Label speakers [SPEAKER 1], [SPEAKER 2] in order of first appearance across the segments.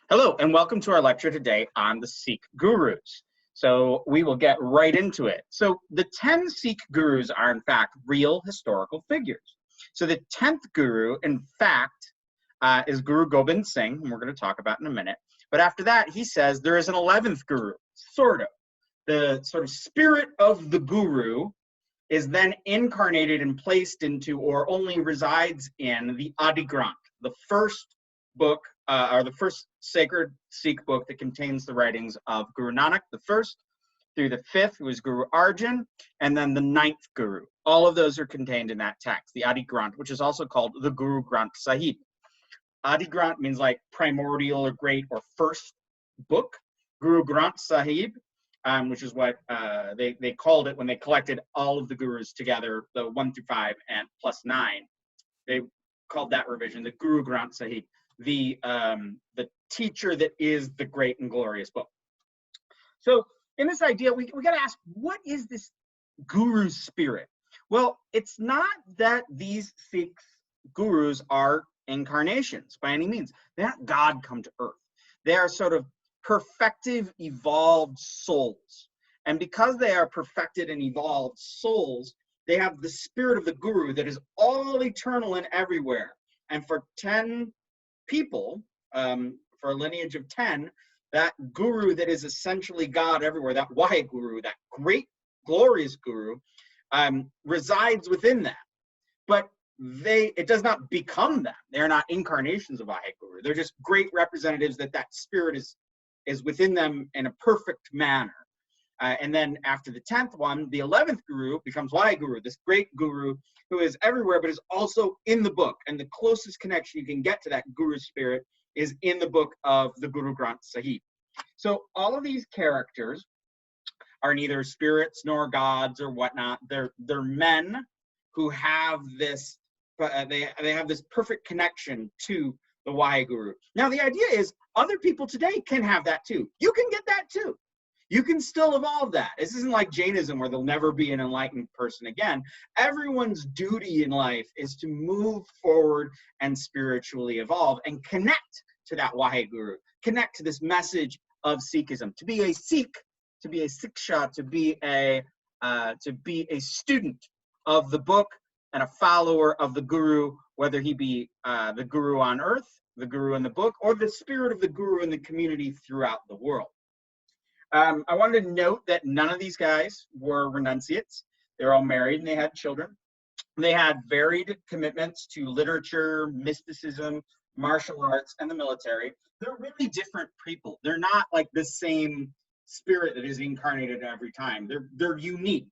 [SPEAKER 1] Hello, and welcome to our lecture today on the Sikh Gurus. So we will get right into it. So the 10 Sikh Gurus are in fact real historical figures. So the 10th Guru, in fact, is Guru Gobind Singh, and we're going to talk about in a minute. But after that, he says there is an 11th Guru, sort of. The sort of spirit of the Guru is then incarnated and placed into, or only resides in, the Adi Granth, the first book, or the first sacred Sikh book that contains the writings of Guru Nanak, the first through the 5th, who is Guru Arjun, and then the 9th Guru. All of those are contained in that text, the Adi Granth, which is also called the Guru Granth Sahib. Adi Granth means like primordial or great or first book. Guru Granth Sahib, which is what they called it when they collected all of the Gurus together, the 1 through 5 and plus 9. They called that revision the Guru Granth Sahib, the teacher that is the great and glorious book. So in this idea, we got to ask, what is this Guru spirit? Well, it's not that these Sikh Gurus are incarnations by any means. They're not God come to earth. They are sort of perfective, evolved souls. And because they are perfected and evolved souls, they have the spirit of the Guru that is all eternal and everywhere. And for 10 people, for a lineage of 10, that Guru that is essentially God everywhere, that Waheguru, that great, glorious Guru, resides within them. But it does not become them. They're not incarnations of Waheguru. They're just great representatives that spirit is within them in a perfect manner. And then after the 10th one, the 11th Guru becomes Waheguru, this great Guru who is everywhere, but is also in the book. And the closest connection you can get to that Guru spirit is in the book of the Guru Granth Sahib. So all of these characters are neither spirits nor gods or whatnot. They're men who have this, they have this perfect connection to the Waheguru. Now the idea is other people today can have that too. You can get that too. You can still evolve that. This isn't like Jainism where there'll never be an enlightened person again. Everyone's duty in life is to move forward and spiritually evolve and connect to that Waheguru, connect to this message of Sikhism. To be a Sikh, to be a Siksha, to be a student of the book and a follower of the Guru, whether he be the Guru on earth, the Guru in the book, or the spirit of the Guru in the community throughout the world. I wanted to note that none of these guys were renunciates. They were all married and they had children. They had varied commitments to literature, mysticism, martial arts, and the military. They're really different people. They're not like the same spirit that is incarnated every time. They're unique.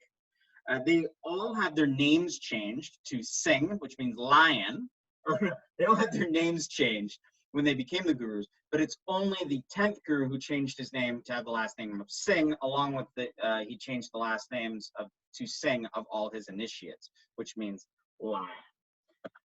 [SPEAKER 1] They all had their names changed to Singh, which means lion. They all had their names changed when they became the Gurus, but it's only the 10th Guru who changed his name to have the last name of Singh, along with he changed the last names to Singh of all his initiates, which means lion.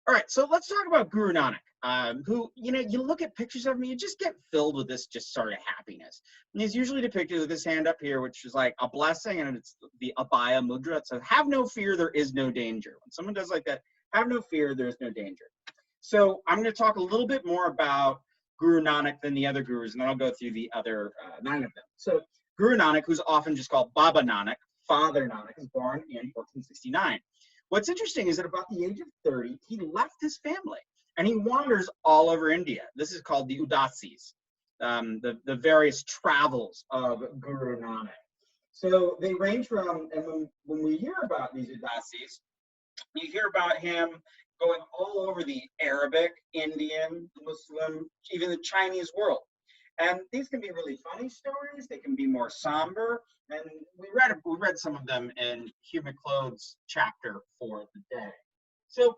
[SPEAKER 1] All right, so let's talk about Guru Nanak, who, you look at pictures of him, you just get filled with this just sort of happiness. And he's usually depicted with his hand up here, which is like a blessing, and it's the Abhaya Mudra. It says, have no fear, there is no danger. When someone does like that, have no fear, there is no danger. So I'm going to talk a little bit more about Guru Nanak than the other Gurus, and then I'll go through the other 9 of them. So Guru Nanak, who's often just called Baba Nanak, Father Nanak, is born in 1469. What's interesting is that about the age of 30, he left his family, and he wanders all over India. This is called the Udasis, the various travels of Guru Nanak. So they range from, and when we hear about these Udasis, you hear about him going all over the Arabic, Indian, Muslim, even the Chinese world. And these can be really funny stories. They can be more somber. And we read some of them in Hugh McCloud's chapter for the day. So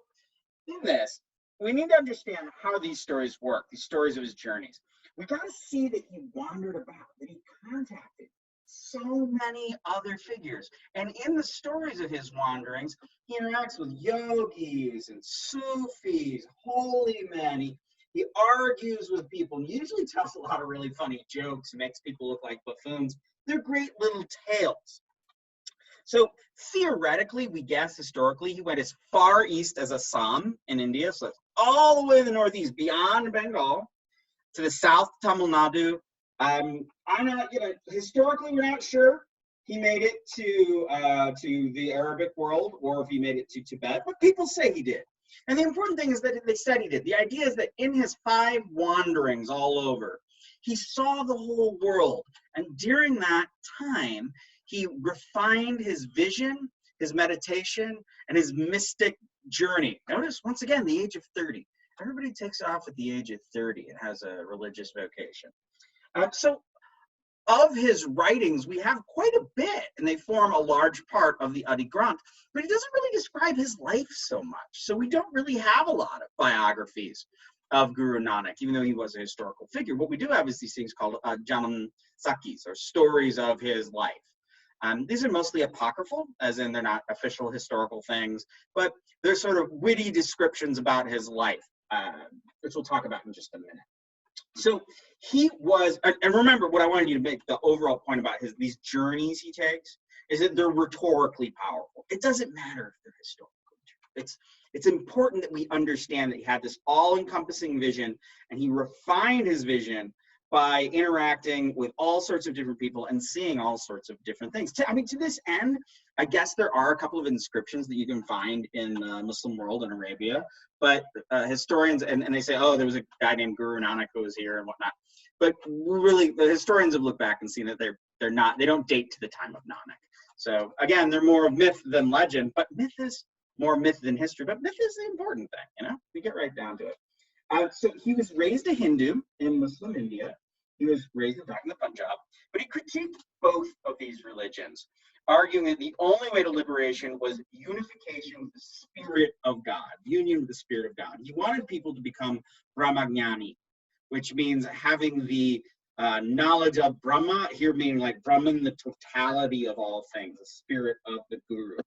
[SPEAKER 1] in this, we need to understand how these stories work, these stories of his journeys. We got to see that he wandered about, that he contacted so many other figures. And in the stories of his wanderings, he interacts with yogis and Sufis, holy men. He argues with people and usually tells a lot of really funny jokes and makes people look like buffoons. They're great little tales. So theoretically, we guess historically, he went as far east as Assam in India. So that's all the way to the northeast, beyond Bengal, To the south, Tamil Nadu. I'm not, historically we're not sure he made it to the Arabic world or if he made it to Tibet, but people say he did. And the important thing is that they said he did. The idea is that in his 5 wanderings all over, he saw the whole world. And during that time, he refined his vision, his meditation, and his mystic journey. Notice, once again, the age of 30. Everybody takes off at the age of 30 and has a religious vocation. So of his writings, we have quite a bit, and they form a large part of the Adi Granth, but he doesn't really describe his life so much. So we don't really have a lot of biographies of Guru Nanak, even though he was a historical figure. What we do have is these things called Janam Sakis, or stories of his life. These are mostly apocryphal, as in they're not official historical things, but they're sort of witty descriptions about his life, which we'll talk about in just a minute. So he was, and remember what I wanted you to make the overall point about these journeys he takes is that they're rhetorically powerful. It doesn't matter if they're historical. It's important that we understand that he had this all-encompassing vision, and he refined his vision by interacting with all sorts of different people and seeing all sorts of different things. To this end, I guess there are a couple of inscriptions that you can find in the Muslim world in Arabia, but historians, and they say, oh, there was a guy named Guru Nanak who was here and whatnot. But really, the historians have looked back and seen that they don't date to the time of Nanak. So again, they're more of myth than legend, but myth is more myth than history, but myth is the important thing, we get right down to it. So he was raised a Hindu in Muslim India. He was raised in the Punjab, but he critiqued both of these religions, arguing that the only way to liberation was unification with the Spirit of God, union with the Spirit of God. He wanted people to become Brahmagnani, which means having the knowledge of Brahma, here meaning like Brahman, the totality of all things, the spirit of the Guru.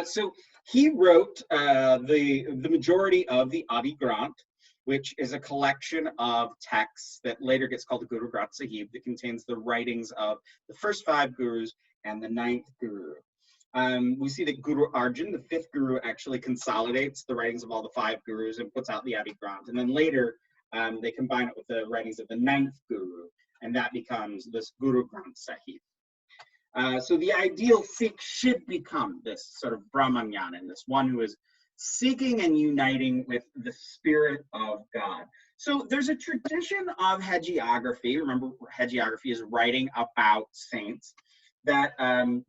[SPEAKER 1] So he wrote the majority of the Adi Granth, which is a collection of texts that later gets called the Guru Granth Sahib, that contains the writings of the first 5 gurus and the 9th guru. We see that Guru Arjun, the 5th guru, actually consolidates the writings of all the 5 gurus and puts out the Adi Granth. And then later, they combine it with the writings of the 9th guru, and that becomes this Guru Granth Sahib. So the ideal Sikh should become this sort of Brahmagnan, this one who is seeking and uniting with the Spirit of God. So there's a tradition of hagiography. Remember, hagiography is writing about saints that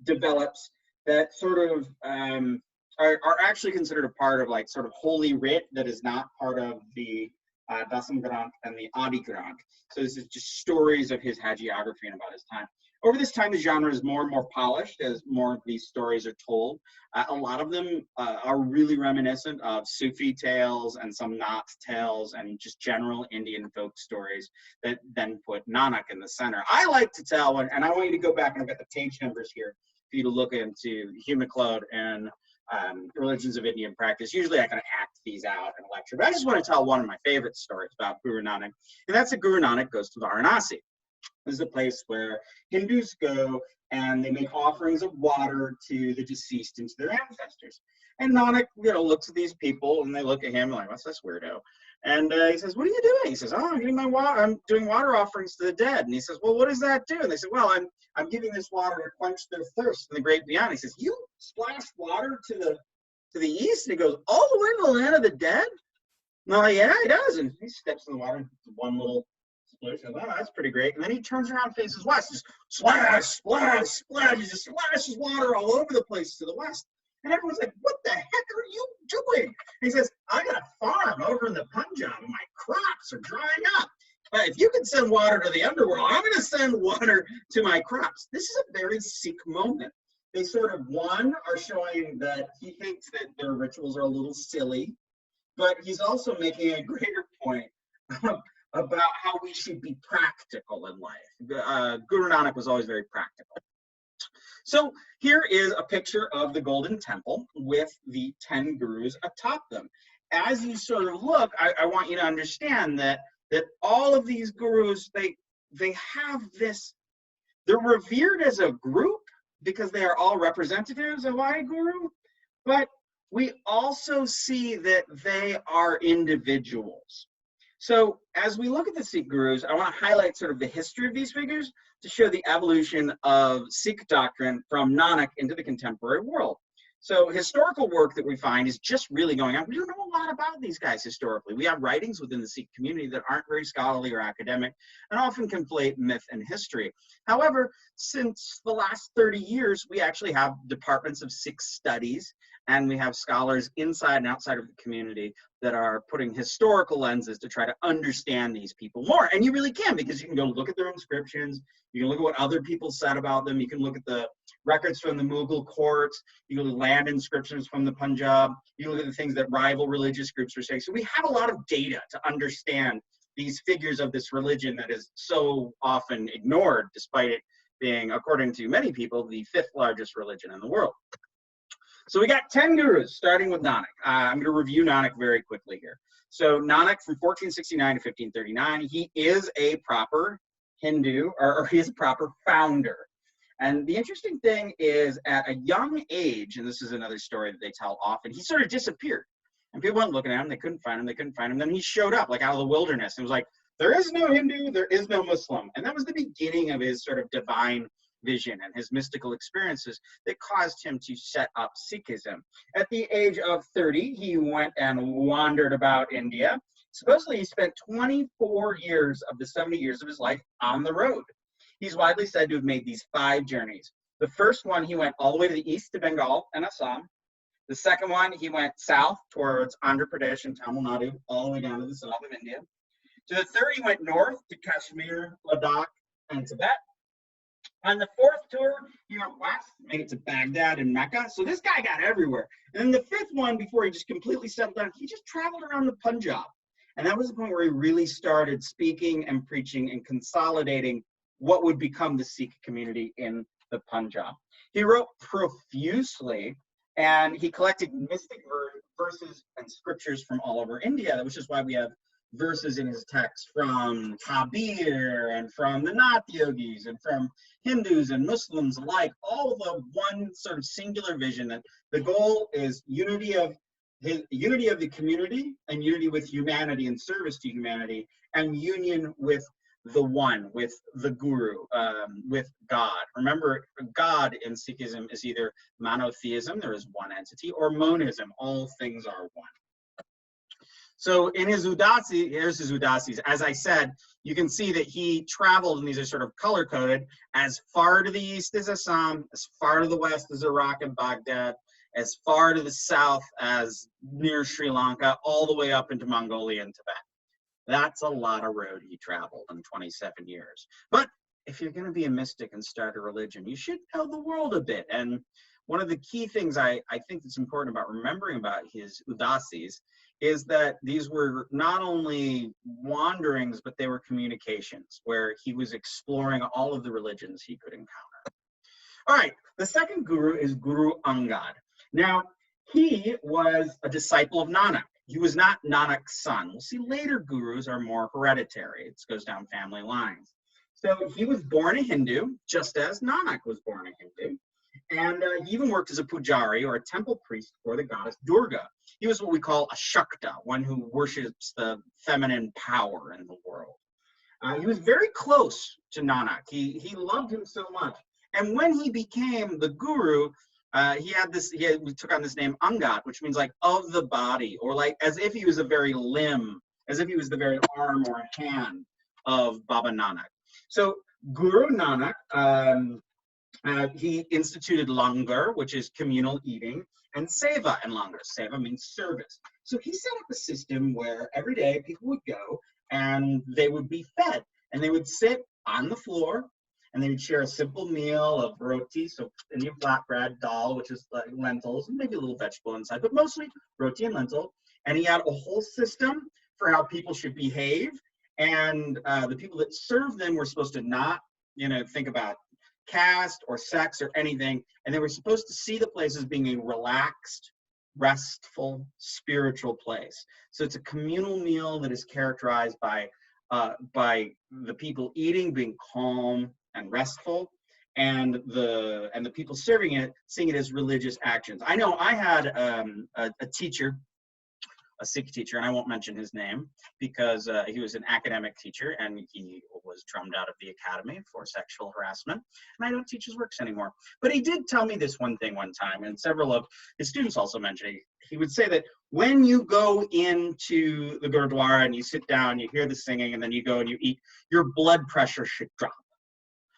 [SPEAKER 1] develops that sort of are actually considered a part of like sort of holy writ that is not part of the Dasam Granth and the Adi Granth. So this is just stories of his hagiography and about his time. Over this time, the genre is more and more polished as more of these stories are told. A lot of them are really reminiscent of Sufi tales and some Nath tales and just general Indian folk stories that then put Nanak in the center. I like to tell, and I want you to go back, and I've got the page numbers here for you to look into Humaclode and Religions of Indian Practice. Usually I kind of act these out in a lecture, but I just want to tell one of my favorite stories about Guru Nanak, and that's that Guru Nanak goes to Varanasi. This is a place where Hindus go and they make offerings of water to the deceased and to their ancestors. And Nanak, looks at these people and they look at him like, what's this weirdo? And he says, what are you doing? He says, oh, I'm doing water offerings to the dead. And he says, well, what does that do? And they said, well, I'm giving this water to quench their thirst in the great beyond. He says, you splashed water to the east? And he goes, all the way to the land of the dead? No, yeah, he does. And he steps in the water and one little splash. Oh, that's pretty great. And then he turns around and faces west. Just splash, splash, splash. He just splashes water all over the place to the west. And everyone's like, what the heck are you doing? And he says, I got a farm over in the Punjab and my crops are drying up. But if you can send water to the underworld, I'm going to send water to my crops. This is a very Sikh moment. They sort of, one, are showing that he thinks that their rituals are a little silly, but he's also making a greater point about how we should be practical in life. Guru Nanak was always very practical. So here is a picture of the Golden Temple with the 10 gurus atop them. As you sort of look, I want you to understand that all of these gurus, they have this, they're revered as a group because they are all representatives of Guru, but we also see that they are individuals. So as we look at the Sikh Gurus, I want to highlight sort of the history of these figures to show the evolution of Sikh doctrine from Nanak into the contemporary world. So historical work that we find is just really going on. We don't know a lot about these guys historically. We have writings within the Sikh community that aren't very scholarly or academic and often conflate myth and history. However, since the last 30 years, we actually have departments of Sikh studies, and we have scholars inside and outside of the community that are putting historical lenses to try to understand these people more. And you really can, because you can go look at their inscriptions, you can look at what other people said about them, you can look at the records from the Mughal courts, you can look at land inscriptions from the Punjab, you look at the things that rival religious groups were saying. So we have a lot of data to understand these figures of this religion that is so often ignored, despite it being, according to many people, the 5th largest religion in the world. So we got 10 gurus, starting with Nanak. I'm going to review Nanak very quickly here. So Nanak from 1469 to 1539, he is a proper Hindu, or he is a proper founder. And the interesting thing is, at a young age, and this is another story that they tell often, he sort of disappeared. And people went looking at him, they couldn't find him, they couldn't find him. Then he showed up like out of the wilderness. It was like, there is no Hindu, there is no Muslim. And that was the beginning of his sort of divine vision and his mystical experiences that caused him to set up Sikhism. At the age of 30, he went and wandered about India. Supposedly, he spent 24 years of the 70 years of his life on the road. He's widely said to have made these 5 journeys. The first one, he went all the way to the east to Bengal and Assam. The second one, he went south towards Andhra Pradesh and Tamil Nadu, all the way down to the south of India. To the third, he went north to Kashmir, Ladakh, and Tibet. On the 4th tour, he went west, made it to Baghdad and Mecca. So this guy got everywhere. And then the 5th one, before he just completely settled down, he just traveled around the Punjab. And that was the point where he really started speaking and preaching and consolidating what would become the Sikh community in the Punjab. He wrote profusely, and he collected mystic verses and scriptures from all over India, which is why we have verses in his text from Kabir and from the Nath Yogis and from Hindus and Muslims alike, all of the one sort of singular vision that the goal is unity of the community and unity with humanity and service to humanity, and union with the one, with the guru, with God. Remember, God in Sikhism is either monotheism, there is one entity, or monism, all things are one. So in his Udasi, here's his Udasis. As I said, you can see that he traveled, and these are sort of color-coded, as far to the east as Assam, as far to the west as Iraq and Baghdad, as far to the south as near Sri Lanka, all the way up into Mongolia and Tibet. That's a lot of road he traveled in 27 years. But if you're going to be a mystic and start a religion, you should know the world a bit. And one of the key things I think that's important about remembering about his Udasis is that these were not only wanderings, but they were communications, where he was exploring all of the religions he could encounter. All right, the second guru is Guru Angad. Now, he was a disciple of Nanak. He was not Nanak's son. We'll see later gurus are more hereditary. It goes down family lines. So he was born a Hindu, just as Nanak was born a Hindu. And he even worked as a pujari, or a temple priest, for the goddess Durga. He was what we call a Shakta, one who worships the feminine power in the world. He was very close to Nanak. He loved him so much. And when he became the guru, he took on this name Angad, which means like of the body, or like as if he was a very limb, as if he was the very arm or hand of Baba Nanak. So Guru Nanak, he instituted langar, which is communal eating, and seva in langar. Seva means service. So he set up a system where every day people would go and they would be fed, and they would sit on the floor, and they would share a simple meal of roti, so Indian flatbread, dal, which is like lentils, and maybe a little vegetable inside, but mostly roti and lentil. And he had a whole system for how people should behave, and the people that served them were supposed to not, think about caste or sex or anything, and they were supposed to see the place as being a relaxed, restful, spiritual place. So it's a communal meal that is characterized by the people eating being calm and restful, and the people serving it seeing it as religious actions. I know I had a teacher a Sikh teacher, and I won't mention his name because he was an academic teacher and he was drummed out of the academy for sexual harassment. And I don't teach his works anymore. But he did tell me this one thing one time, and several of his students also mentioned it. He would say that when you go into the Gurdwara and you sit down, you hear the singing, and then you go and you eat, your blood pressure should drop.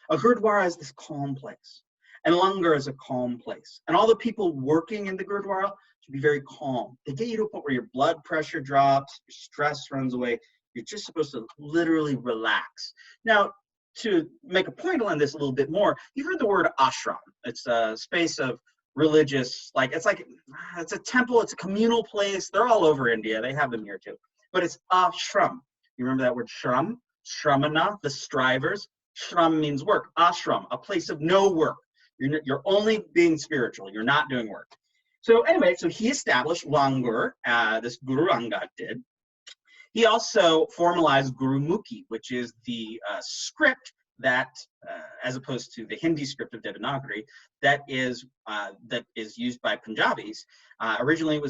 [SPEAKER 1] A Gurdwara is this calm place, and langar is a calm place. And all the people working in the Gurdwara should be very calm. They get you to a point where your blood pressure drops, your stress runs away. You're just supposed to literally relax. Now, to make a point on this a little bit more, you've heard the word ashram. It's a space of religious, it's a temple, it's a communal place. They're all over India. They have them here too. But it's ashram. You remember that word shram? Shramana, the strivers. Shram means work. Ashram, a place of no work. You're only being spiritual. You're not doing work. So anyway, so he established langar, this Guru Angad did. He also formalized Gurumukhi, which is the script that, as opposed to the Hindi script of Devanagari, that is used by Punjabis. Originally,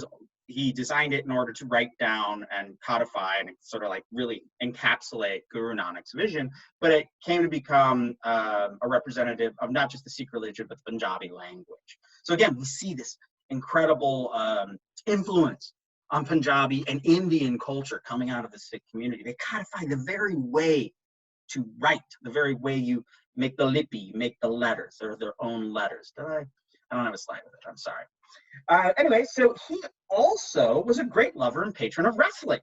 [SPEAKER 1] he designed it in order to write down and codify and sort of really encapsulate Guru Nanak's vision, but it came to become a representative of not just the Sikh religion, but the Punjabi language. So again, we see this incredible influence on Punjabi and Indian culture coming out of the Sikh community. They codify the very way to write, the very way you make the lipi, make the letters, or their own letters. I don't have a slide with it, I'm sorry. Anyway, so he also was a great lover and patron of wrestling.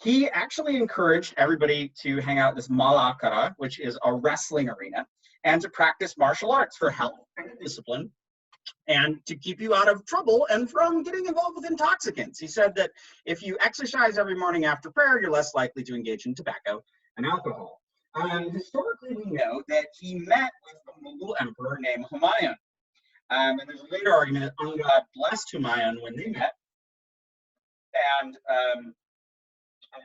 [SPEAKER 1] He actually encouraged everybody to hang out at this Malakara, which is a wrestling arena, and to practice martial arts for health and discipline, and to keep you out of trouble and from getting involved with intoxicants. He said that if you exercise every morning after prayer, you're less likely to engage in tobacco and alcohol. Historically, we know that he met with a Mughal emperor named Humayun. And there's a later argument that Angad blessed Humayun when they met, and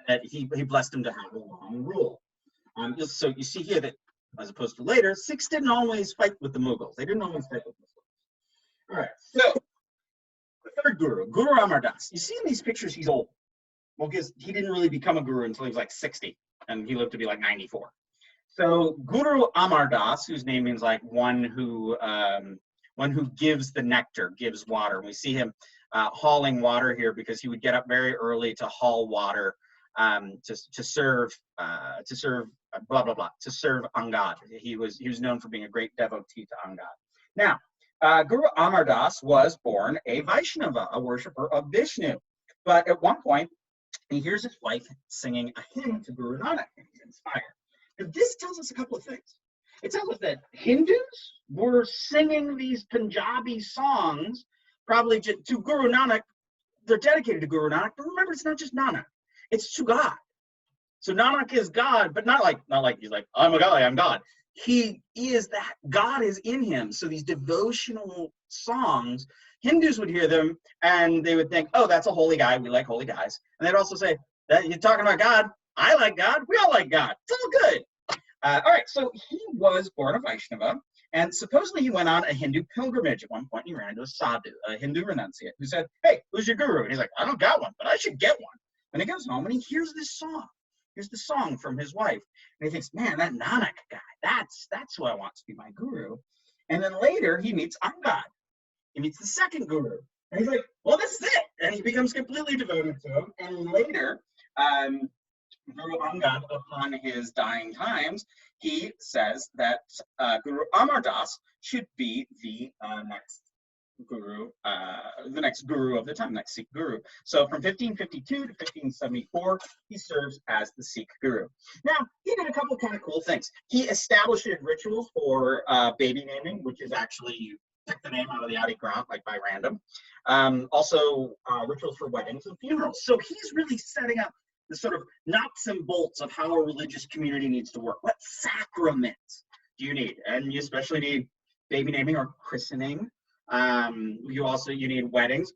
[SPEAKER 1] that he blessed him to have a long rule. So you see here that, as opposed to later, Sikhs didn't always fight with the Mughals. They didn't always fight with Muslims. All right, so the third guru, Guru Amardas. You see in these pictures, he's old. Well, because he didn't really become a guru until he was 60, and he lived to be 94. So Guru Amardas, whose name means one who gives the nectar, gives water. And we see him hauling water here because he would get up very early to haul water to serve Angad. He was known for being a great devotee to Angad. Now, Guru Amardas was born a Vaishnava, a worshipper of Vishnu. But at one point, he hears his wife singing a hymn to Guru Nanak, and he's inspired. Now, this tells us a couple of things. It tells us that Hindus were singing these Punjabi songs, probably to Guru Nanak. They're dedicated to Guru Nanak, but remember, it's not just Nanak; it's to God. So Nanak is God, but not like he's I'm a guy, I'm God. He is that. God is in him. So these devotional songs, Hindus would hear them and they would think, oh, that's a holy guy. We like holy guys. And they'd also say, that you're talking about God. I like God. We all like God. It's all good. All right, so he was born a Vaishnava, and supposedly he went on a Hindu pilgrimage at one point. He ran into a sadhu, a Hindu renunciate, who said, hey, who's your guru? And he's like, I don't got one, but I should get one. And he goes home and he hears this song. Here's the song from his wife. And he thinks, man, that Nanak guy, that's who I want to be my guru. And then later he meets Angad. He meets the second guru. And he's like, well, this is it. And he becomes completely devoted to him. And later, Guru Angad, upon his dying times, he says that Guru Amardas should be the next guru of the time, next Sikh guru. So from 1552 to 1574, he serves as the Sikh guru. Now, he did a couple of kind of cool things. He established rituals for baby naming, which is actually you pick the name out of the Adi Granth, by random. Also, rituals for weddings and funerals. So he's really setting up the sort of nuts and bolts of how a religious community needs to work. What sacraments do you need? And you especially need baby naming or christening. You need weddings,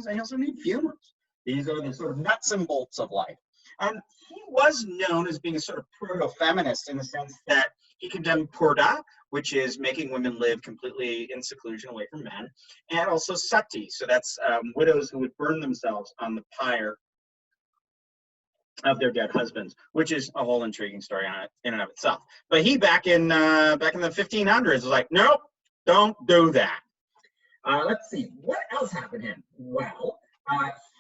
[SPEAKER 1] and you also need funerals. These are the sort of nuts and bolts of life. And he was known as being a sort of proto-feminist in the sense that he condemned purdah, which is making women live completely in seclusion away from men, and also sati, so that's widows who would burn themselves on the pyre of their dead husbands, which is a whole intriguing story on it in and of itself. But he back in the 1500s was like, nope, don't do that. Let's see, what else happened to him? Well,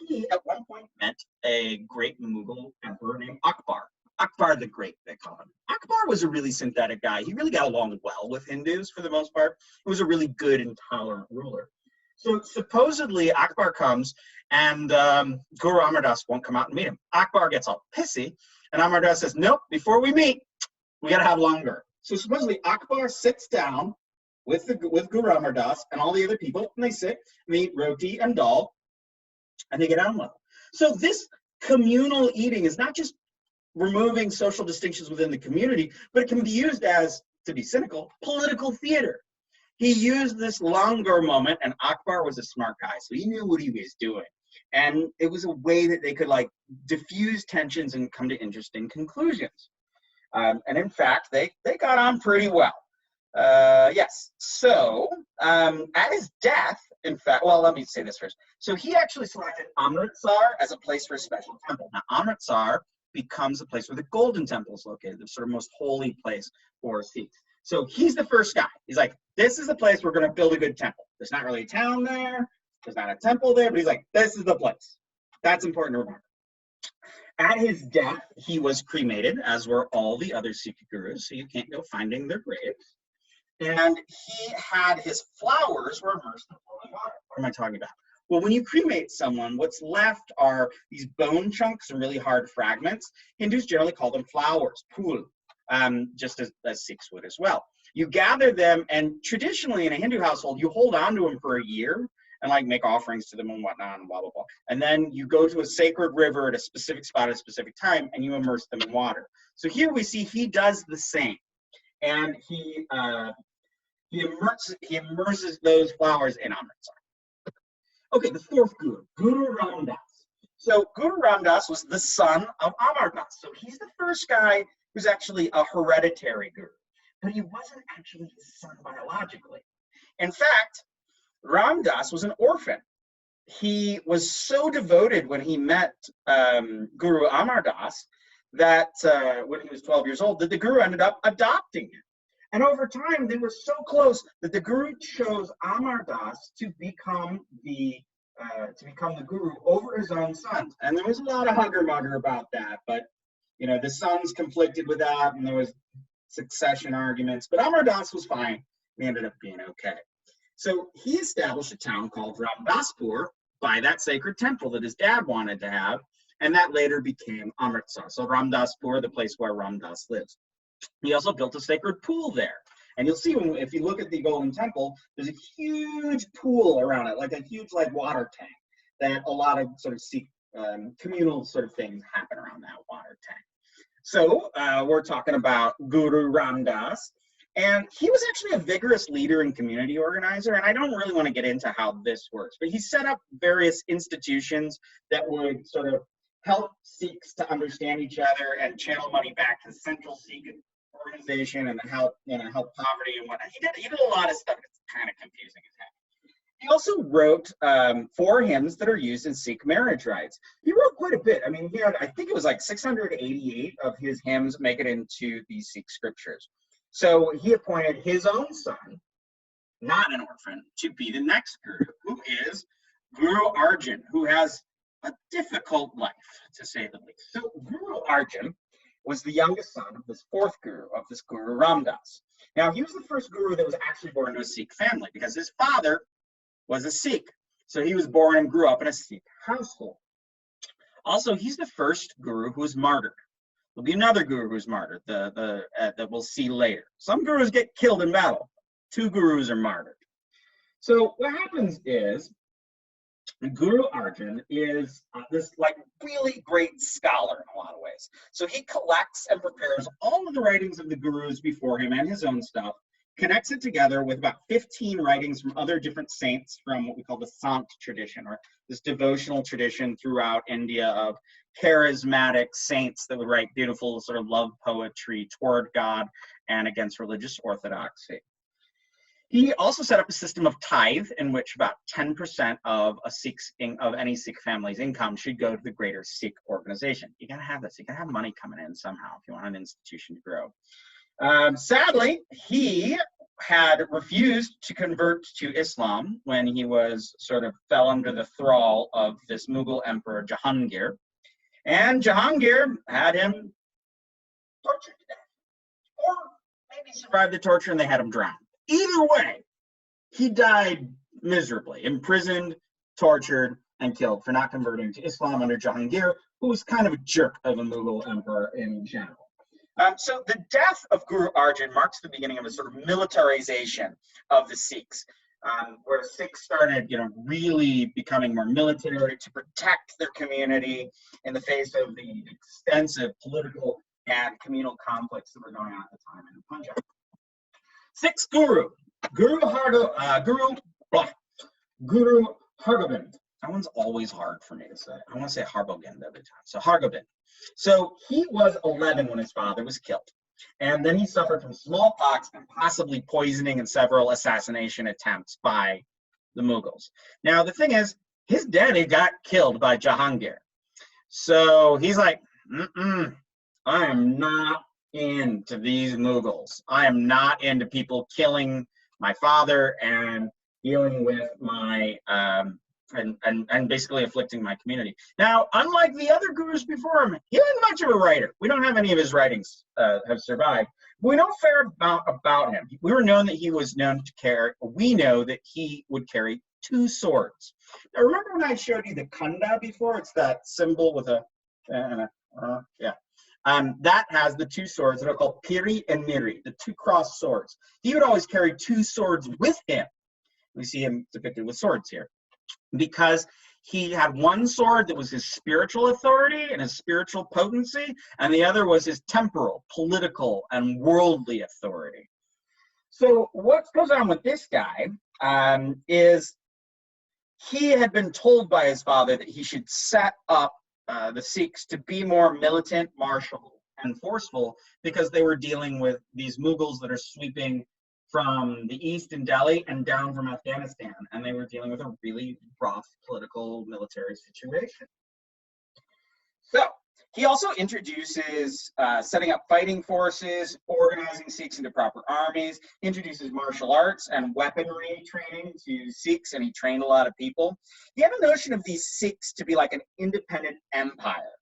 [SPEAKER 1] he at one point met a great Mughal emperor named Akbar. Akbar the Great, they call him. Akbar was a really synthetic guy. He really got along well with Hindus for the most part. He was a really good and tolerant ruler. So supposedly Akbar comes and Guru Amardas won't come out and meet him. Akbar gets all pissy and Amardas says, nope, before we meet, we gotta have longer. So supposedly Akbar sits down with Guru Amardas and all the other people, and they sit and they eat roti and dal and they get on well. So this communal eating is not just removing social distinctions within the community, but it can be used as, to be cynical, political theater. He used this langar moment, and Akbar was a smart guy, so he knew what he was doing. And it was a way that they could like diffuse tensions and come to interesting conclusions. And in fact, they got on pretty well. Yes, so at his death, in fact, well, let me say this first. So he actually selected Amritsar as a place for a special temple. Now, Amritsar becomes a place where the Golden Temple is located, the sort of most holy place for Sikhs. So he's the first guy. He's like, this is the place we're going to build a good temple. There's not really a town there. There's not a temple there, but he's like, this is the place. That's important to remember. At his death, he was cremated, as were all the other Sikh gurus, so you can't go finding their graves. And he had his flowers were immersed in holy water. What am I talking about? Well, when you cremate someone, what's left are these bone chunks and really hard fragments. Hindus generally call them flowers, pul, just as Sikhs would as well. You gather them, and traditionally in a Hindu household, you hold on to them for a year and like make offerings to them and whatnot and blah, blah, blah. And then you go to a sacred river at a specific spot at a specific time and you immerse them in water. So here we see he does the same. And he immerses those flowers in Amritsar. Okay, the fourth guru, Guru Ramdas. So Guru Ramdas was the son of Amardas. So he's the first guy who's actually a hereditary guru, but he wasn't actually his son biologically. In fact, Ramdas was an orphan. He was so devoted when he met Guru Amardas that when he was 12 years old, that the guru ended up adopting him. And over time, they were so close that the guru chose Amardas to become the guru over his own sons. And there was a lot of hugger-mugger about that, but you know, the sons conflicted with that, and there was succession arguments. But Amardas was fine. He ended up being okay. So he established a town called Ramdaspur by that sacred temple that his dad wanted to have, and that later became Amritsar. So Ramdaspur, the place where Ramdas lives. He also built a sacred pool there. And you'll see if you look at the Golden Temple, there's a huge pool around it, like a huge like water tank, that a lot of sort of Sikh communal sort of things happen around that water tank. So we're talking about Guru Ramdas. And he was actually a vigorous leader and community organizer. And I don't really want to get into how this works, but he set up various institutions that would sort of help Sikhs to understand each other and channel money back to the central Sikh organization and help poverty and whatnot. He did a lot of stuff. It's kind of confusing as heck. He also wrote 4 hymns that are used in Sikh marriage rites. He wrote quite a bit. I mean, he had, I think it was like 688 of his hymns make it into the Sikh scriptures. So he appointed his own son, not an orphan, to be the next guru, who is Guru Arjun, who has a difficult life, to say the least. So Guru Arjun was the youngest son of this 4th guru, of this Guru Ramdas. Now, he was the first guru that was actually born to a Sikh family, because his father was a Sikh. So he was born and grew up in a Sikh household. Also, he's the first guru who was martyred. There'll be another guru who's martyred that we'll see later. Some gurus get killed in battle. 2 gurus are martyred. So what happens is, Guru Arjun is this like really great scholar in a lot of ways. So he collects and prepares all of the writings of the gurus before him and his own stuff, connects it together with about 15 writings from other different saints from what we call the Sant tradition, or this devotional tradition throughout India of charismatic saints that would write beautiful sort of love poetry toward God and against religious orthodoxy. He also set up a system of tithe in which about 10% of any Sikh family's income should go to the greater Sikh organization. You gotta have this, you gotta have money coming in somehow if you want an institution to grow. Sadly, he had refused to convert to Islam when he was sort of fell under the thrall of this Mughal emperor Jahangir. And Jahangir had him tortured to death. Or maybe survived the torture and they had him drowned. Either way, he died miserably, imprisoned, tortured, and killed for not converting to Islam under Jahangir, who was kind of a jerk of a Mughal emperor in general. So the death of Guru Arjun marks the beginning of a sort of militarization of the Sikhs, where Sikhs started, really becoming more military to protect their community in the face of the extensive political and communal conflicts that were going on at the time in Punjab. Sixth Guru, Guru Hargobind. That one's always hard for me to say. I want to say Hargobind every time. So Hargobind. So he was 11 when his father was killed. And then he suffered from smallpox and possibly poisoning and several assassination attempts by the Mughals. Now, the thing is, his daddy got killed by Jahangir. So he's like, I am not into these Mughals. I am not into people killing my father and dealing with my and basically afflicting my community. Now, unlike the other gurus before him, he wasn't much of a writer. We don't have any of his writings have survived. But we know a fair amount about him. We were known that he was known to carry, we know that he would carry 2 swords. Now, remember when I showed you the Kanda before? It's that symbol with a, that has the 2 swords that are called Piri and Miri, the 2 crossed swords. He would always carry 2 swords with him. We see him depicted with swords here, because he had one sword that was his spiritual authority and his spiritual potency, and the other was his temporal, political, and worldly authority. So what goes on with this guy is he had been told by his father that he should set up the Sikhs to be more militant, martial, and forceful, because they were dealing with these Mughals that are sweeping from the east in Delhi and down from Afghanistan, and they were dealing with a really rough political military situation. So he also introduces setting up fighting forces, organizing Sikhs into proper armies, introduces martial arts and weaponry training to Sikhs, and he trained a lot of people. He had a notion of these Sikhs to be like an independent empire.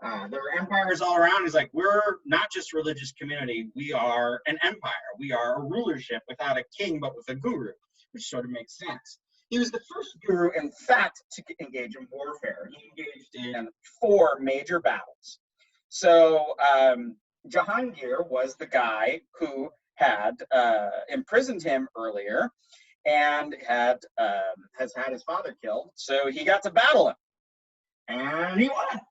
[SPEAKER 1] There were empires all around. He's like, we're not just a religious community, we are an empire. We are a rulership without a king, but with a guru, which sort of makes sense. He was the first guru, in fact, to engage in warfare. He engaged in 4 major battles. So Jahangir was the guy who had imprisoned him earlier and has had his father killed. So he got to battle him, and he won.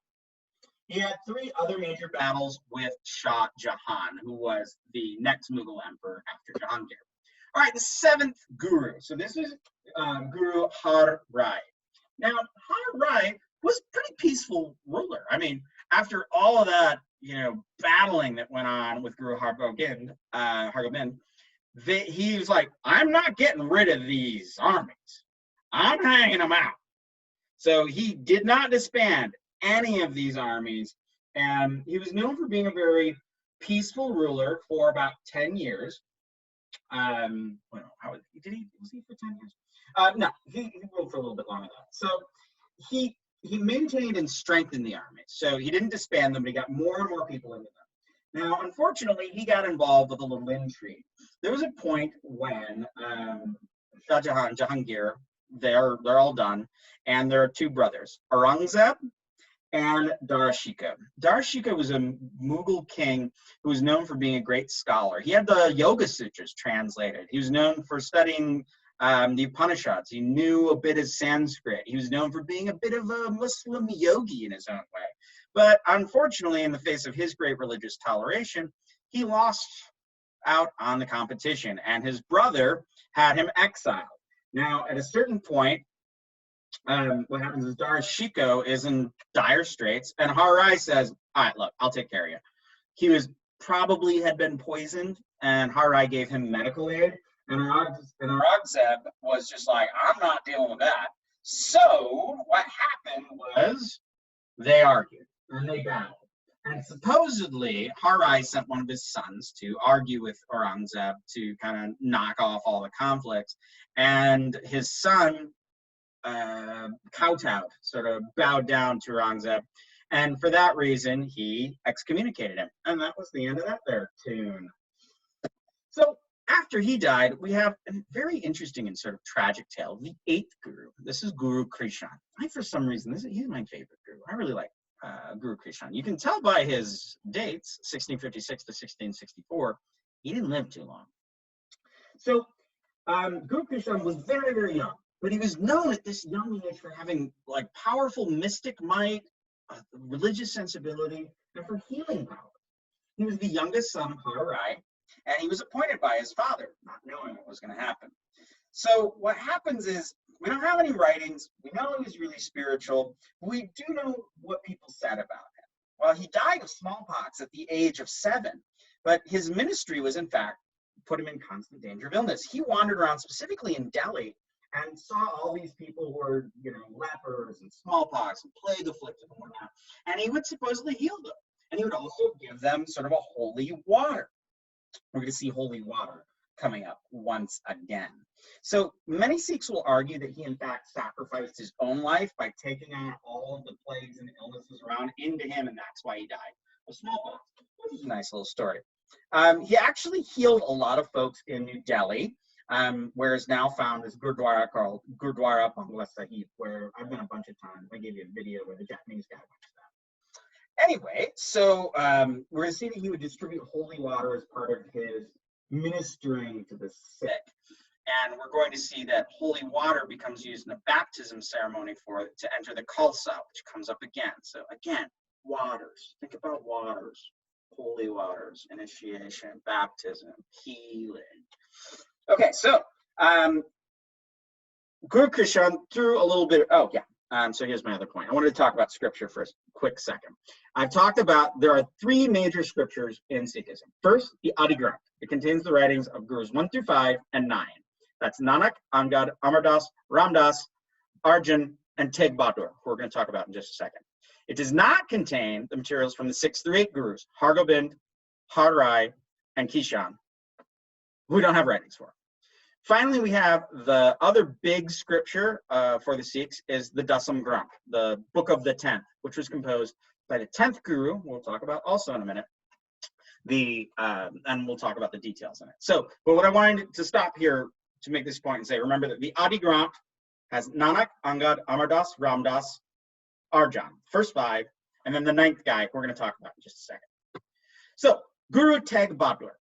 [SPEAKER 1] He had 3 other major battles with Shah Jahan, who was the next Mughal emperor after Jahangir. All right, the 7th guru. So this is Guru Har Rai. Now, Har Rai was a pretty peaceful ruler. I mean, after all of that, battling that went on with Guru Hargobind, he was like, I'm not getting rid of these armies. I'm hanging them out. So he did not disband any of these armies, and he was known for being a very peaceful ruler for about 10 years. Was he for 10 years? No, he ruled for a little bit longer than that. So he maintained and strengthened the armies. So he didn't disband them, but he got more and more people into them. Now, unfortunately, he got involved with a little intrigue. There was a point when Shah Jahan, Jahangir, they're all done, and there are 2 brothers, Aurangzeb and Darshika. Darshika was a Mughal king who was known for being a great scholar. He had the Yoga Sutras translated. He was known for studying the Upanishads. He knew a bit of Sanskrit. He was known for being a bit of a Muslim yogi in his own way. But unfortunately, in the face of his great religious toleration, he lost out on the competition, and his brother had him exiled. Now, at a certain point, what happens is Shiko is in dire straits, and Har Rai says, all right, look, I'll take care of you. He was probably had been poisoned, and Har Rai gave him medical aid, and Aurangzeb was just like, I'm not dealing with that. So what happened was they argued, and they battled. And supposedly, Har Rai sent one of his sons to argue with Aurangzeb to kind of knock off all the conflicts, and his son kowtowed, sort of bowed down to Aurangzeb, and for that reason he excommunicated him, and that was the end of that there tune. So after he died, we have a very interesting and sort of tragic tale of the 8th guru. This is Guru Krishan. For some reason, he's my favorite guru. I really like Guru Krishan. You can tell by his dates, 1656 to 1664, he didn't live too long. So Guru Krishan was very, very young. But he was known at this young age for having like powerful mystic might, religious sensibility, and for healing power. He was the youngest son of Har Rai, and he was appointed by his father, not knowing what was going to happen. So what happens is, we don't have any writings. We know he was really spiritual. But we do know what people said about him. Well, he died of smallpox at the age of 7, but his ministry was in fact put him in constant danger of illness. He wandered around specifically in Delhi and saw all these people who were, lepers and smallpox and plague afflicted and whatnot. And he would supposedly heal them. And he would also give them sort of a holy water. We're going to see holy water coming up once again. So many Sikhs will argue that he in fact sacrificed his own life by taking on all of the plagues and illnesses around into him, and that's why he died of smallpox. This is a nice little story. He actually healed a lot of folks in New Delhi. Where is now found this Gurdwara called Gurdwara Bangla Sahib, where I've been a bunch of times. I gave you a video where the Japanese guy went to that. Anyway, so we're going to see that he would distribute holy water as part of his ministering to the sick. And we're going to see that holy water becomes used in a baptism ceremony to enter the Khalsa, which comes up again. So again, waters. Think about waters. Holy waters, initiation, baptism, healing. Okay, so Guru Krishan threw a little bit. So here's my other point. I wanted to talk about scripture for a quick second. I've talked about there are 3 major scriptures in Sikhism. First, the Adi Granth. It contains the writings of Gurus 1 through 5 and 9. That's Nanak, Angad, Amardas, Ramdas, Arjun, and Tegh Bahadur, who we're going to talk about in just a second. It does not contain the materials from the 6th through 8 Gurus, Har Gobind, Har Rai, and Krishan, who we don't have writings for. Finally, we have the other big scripture for the Sikhs is the Dasam Granth, the Book of the 10th, which was composed by the 10th Guru, we'll talk about also in a minute, and we'll talk about the details in it. So, but what I wanted to stop here to make this point and say, remember that the Adi Granth has Nanak, Angad, Amardas, Ramdas, Arjun, first 5, and then the 9th guy we're going to talk about in just a second. So, Guru Tegh Bahadur.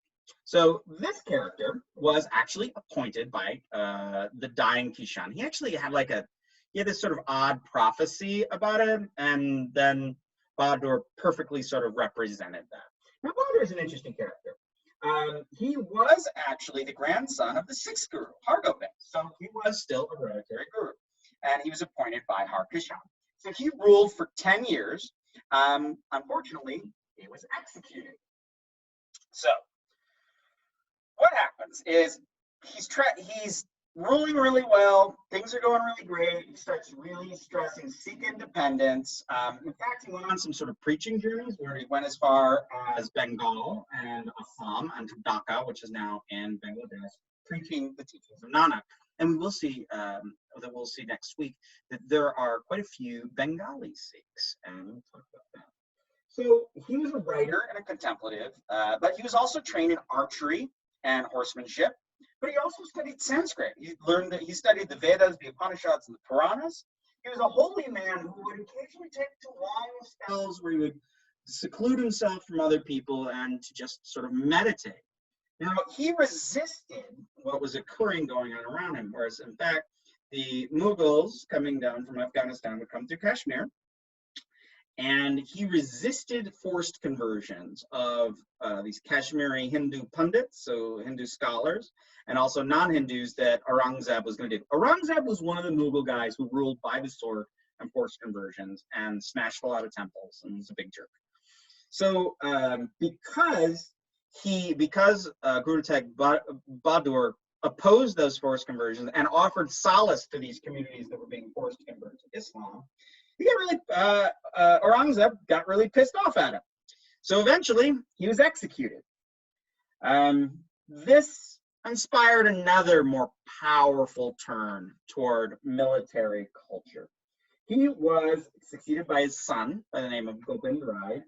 [SPEAKER 1] So this character was actually appointed by the dying Krishan. He actually had he had this sort of odd prophecy about him, and then Bahadur perfectly sort of represented that. Now Bahadur is an interesting character. He was actually the grandson of the 6th Guru, Har Gobind. So he was still a hereditary Guru, and he was appointed by Har Krishan. So he ruled for 10 years. Unfortunately, he was executed. So what happens is he's ruling really well. Things are going really great. He starts really stressing Sikh independence. In fact, he went on some sort of preaching journeys where he went as far as Bengal and Assam and Dhaka, which is now in Bangladesh, preaching the teachings of Nanak. And we will see that we'll see next week that there are quite a few Bengali Sikhs, and we'll talk about that. So he was a writer and a contemplative, but he was also trained in archery and horsemanship, but he also studied Sanskrit. He studied the Vedas, the Upanishads, and the Puranas. He was a holy man who would occasionally take to long spells where he would seclude himself from other people and to just sort of meditate. Now, he resisted what was occurring going on around him, whereas in fact, the Mughals coming down from Afghanistan would come through Kashmir, And he resisted forced conversions of these Kashmiri Hindu pundits, so Hindu scholars, and also non-Hindus that Aurangzeb was going to do. Aurangzeb was one of the Mughal guys who ruled by the sword and forced conversions and smashed a lot of temples and was a big jerk. So because Guru Tegh Bahadur opposed those forced conversions and offered solace to these communities that were being forced to convert to Islam, he got really, Aurangzeb got really pissed off at him. So eventually he was executed. This inspired another more powerful turn toward military culture. He was succeeded by his son by the name of Gobind Rai.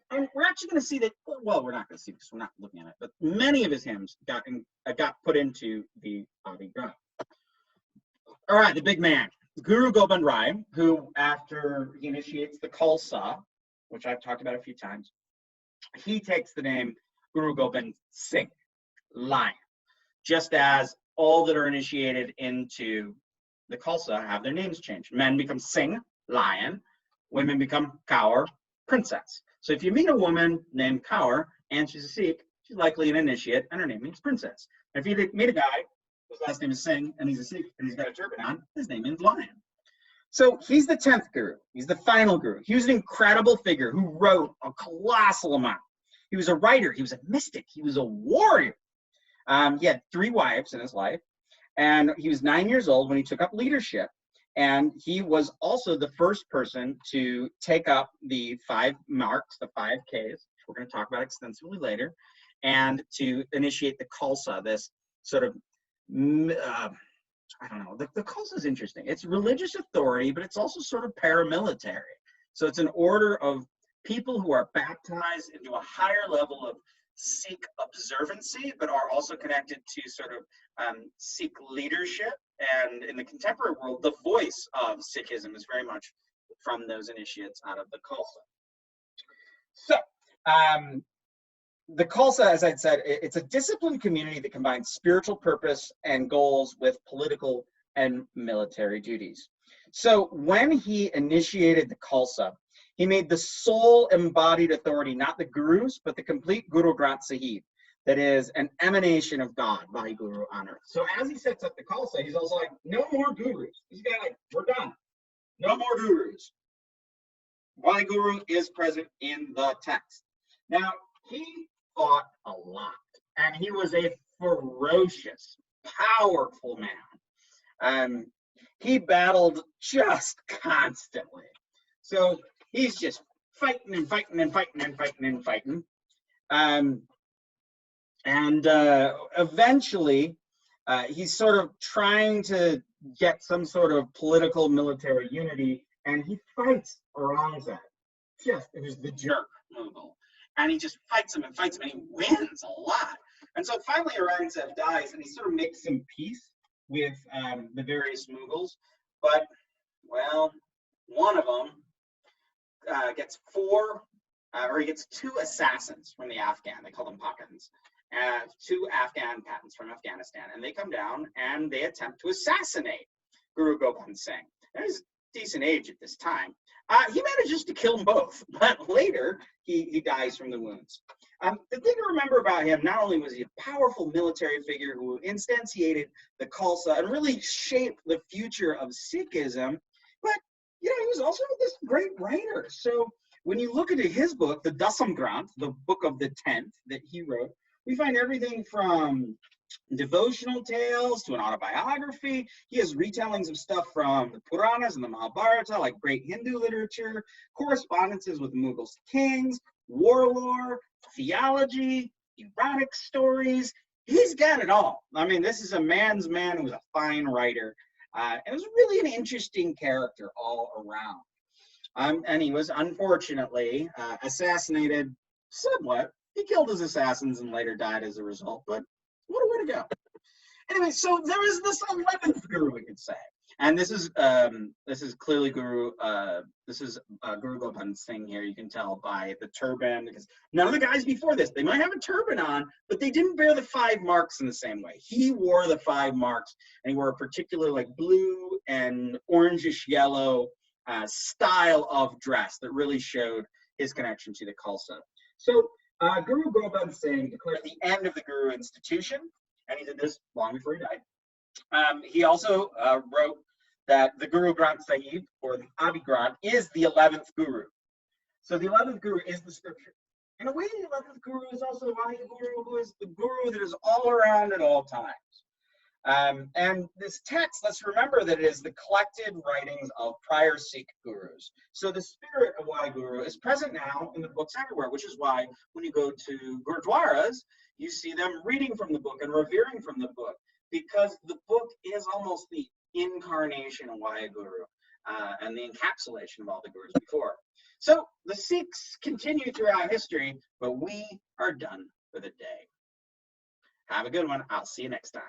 [SPEAKER 1] And we're actually going to see that, well, we're not going to see this, we're not looking at it, but many of his hymns got put into the Adi Granth. All right, the big man, Guru Gobind Rai, who after he initiates the Khalsa, which I've talked about a few times, he takes the name Guru Gobind Singh, Lion, just as all that are initiated into the Khalsa have their names changed. Men become Singh, Lion, women become Kaur, Princess. So if you meet a woman named Kaur and she's a Sikh, she's likely an initiate and her name means princess. And if you meet a guy whose last name is Singh and he's a Sikh and he's got a turban on, his name means Lion. So he's the 10th guru. He's the final guru. He was an incredible figure who wrote a colossal amount. He was a writer. He was a mystic. He was a warrior. He had 3 wives in his life. And he was 9 years old when he took up leadership. And he was also the first person to take up the 5 marks, the 5 Ks, which we're going to talk about extensively later, and to initiate the Khalsa, this sort of, I don't know, the Khalsa is interesting. It's religious authority, but it's also sort of paramilitary. So it's an order of people who are baptized into a higher level of Sikh observancy, but are also connected to sort of Sikh leadership. And in the contemporary world, the voice of Sikhism is very much from those initiates out of the Khalsa. So the Khalsa, as I said, it's a disciplined community that combines spiritual purpose and goals with political and military duties. So when he initiated the Khalsa, he made the sole embodied authority, not the gurus, but the complete Guru Granth Sahib, that is an emanation of God, Vaheguru on earth. So as he sets up the Khalsa, he's also like, no more gurus. He's got like, we're done. No more gurus. Vaheguru is present in the text. Now, he fought a lot, and he was a ferocious, powerful man. He battled just constantly. So he's just fighting and fighting and fighting and fighting and fighting. Eventually, he's sort of trying to get some sort of political military unity, and he fights Aurangzeb, who's the jerk Mughal. And he just fights him, and he wins a lot. And so finally Aurangzeb dies, and he sort of makes some peace with the various Mughals. But, well, one of them gets 2 assassins from the Afghan. They call them Pakhans. 2 Afghan patents from Afghanistan. And they come down and they attempt to assassinate Guru Gobind Singh. And he's a decent age at this time. He manages to kill them both, but later he dies from the wounds. The thing to remember about him, not only was he a powerful military figure who instantiated the Khalsa and really shaped the future of Sikhism, but he was also this great writer. So when you look into his book, the Dasam Granth, the book of the 10th that he wrote, we find everything from devotional tales to an autobiography. He has retellings of stuff from the Puranas and the Mahabharata, like great Hindu literature, correspondences with Mughal kings, war lore, theology, erotic stories. He's got it all. I mean, this is a man's man who was a fine writer. And it was really an interesting character all around. And he was unfortunately assassinated somewhat. He killed his assassins and later died as a result, but what a way to go. Anyway, so there is this 11th guru, we could say. And this is clearly Guru Gobind Singh here. You can tell by the turban, because none of the guys before this, they might have a turban on, but they didn't bear the 5 marks in the same way. He wore the 5 marks, and he wore a particular like blue and orangish yellow style of dress that really showed his connection to the Khalsa. So Guru Gobind Singh declared the end of the Guru institution, and he did this long before he died. He also wrote that the Guru Granth Sahib, or the Adi Granth, is the 11th Guru. So the 11th Guru is the scripture. In a way, the 11th Guru is also the Guru, who is the Guru that is all around at all times. And this text, let's remember that it is the collected writings of prior Sikh Gurus. So the spirit of Guru is present now in the books everywhere, which is why when you go to Gurdwaras, you see them reading from the book and revering from the book, because the book is almost the incarnation of Guru and the encapsulation of all the Gurus before. So the Sikhs continue throughout history, but we are done for the day. Have a good one. I'll see you next time.